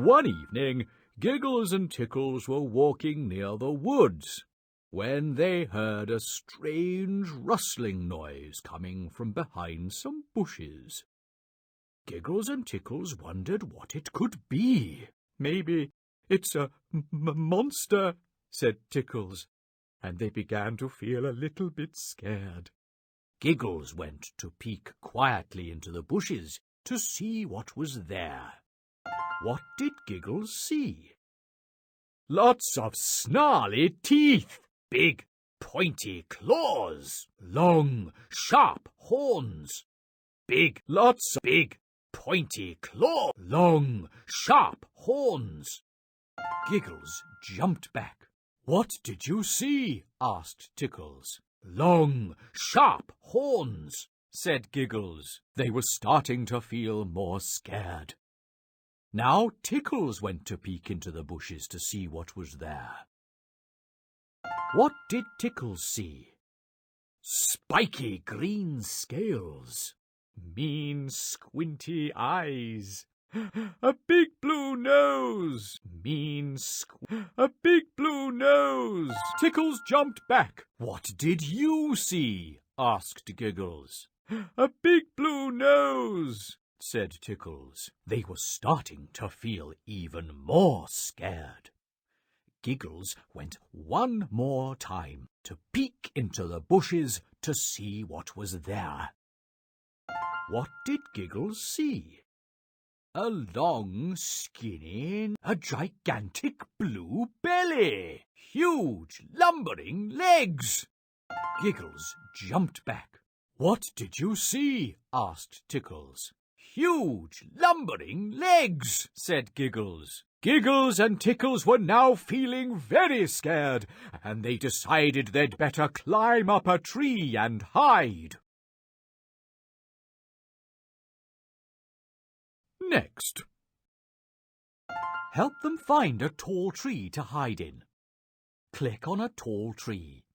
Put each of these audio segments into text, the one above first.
One evening, Giggles and Tickles were walking near the woods when they heard a strange rustling noise coming from behind some bushes. Giggles and Tickles wondered what it could be. "Maybe it's a monster," said Tickles, and they began to feel a little bit scared. Giggles went to peek quietly into the bushes to see what was there. What did Giggles see? Lots of snarly teeth, big, pointy claws, long, sharp horns. Lots of big, pointy claws, long, sharp horns. Giggles jumped back. "What did you see?" asked Tickles. "Long, sharp horns," said Giggles. They were starting to feel more scared. Now Tickles went to peek into the bushes to see what was there. What did Tickles see? Spiky green scales, mean squinty eyes, a big blue nose, a big blue nose. Tickles jumped back. "What did you see?" asked Giggles. "A big blue nose," said Tickles. They were starting to feel even more scared. Giggles went one more time to peek into the bushes to see what was there. What did Giggles see? A long, skinny, a gigantic blue belly, huge, lumbering legs. Giggles jumped back. "What did you see?" asked Tickles. "Huge, lumbering legs," said Giggles. Giggles and Tickles were now feeling very scared, and they decided they'd better climb up a tree and hide. Next. Help them find a tall tree to hide in. Click on a tall tree.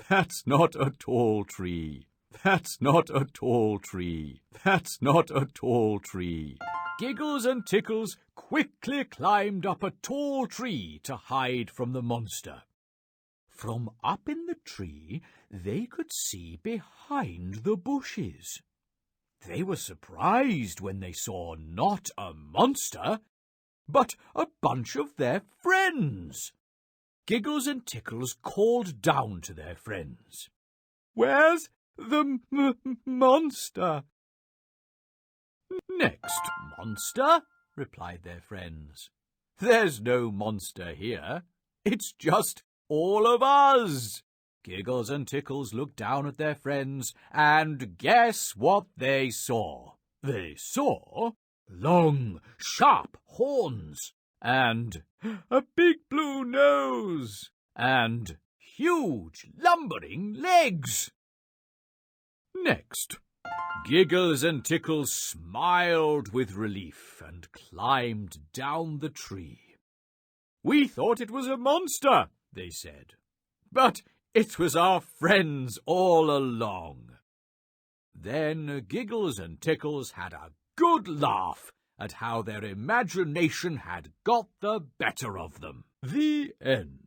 "That's not a tall tree. That's not a tall tree. That's not a tall tree." Giggles and Tickles quickly climbed up a tall tree to hide from the monster. From up in the tree, they could see behind the bushes. They were surprised when they saw not a monster, but a bunch of their friends. Giggles and Tickles called down to their friends. "Where's the monster?" "Next, monster," replied their friends. "There's no monster here. It's just all of us." Giggles and Tickles looked down at their friends, and guess what they saw? They saw long, sharp horns, and a big blue nose, and huge, lumbering legs. Next, Giggles and Tickles smiled with relief and climbed down the tree. "We thought it was a monster," they said, "but it was our friends all along." Then Giggles and Tickles had a good laugh at how their imagination had got the better of them. The end.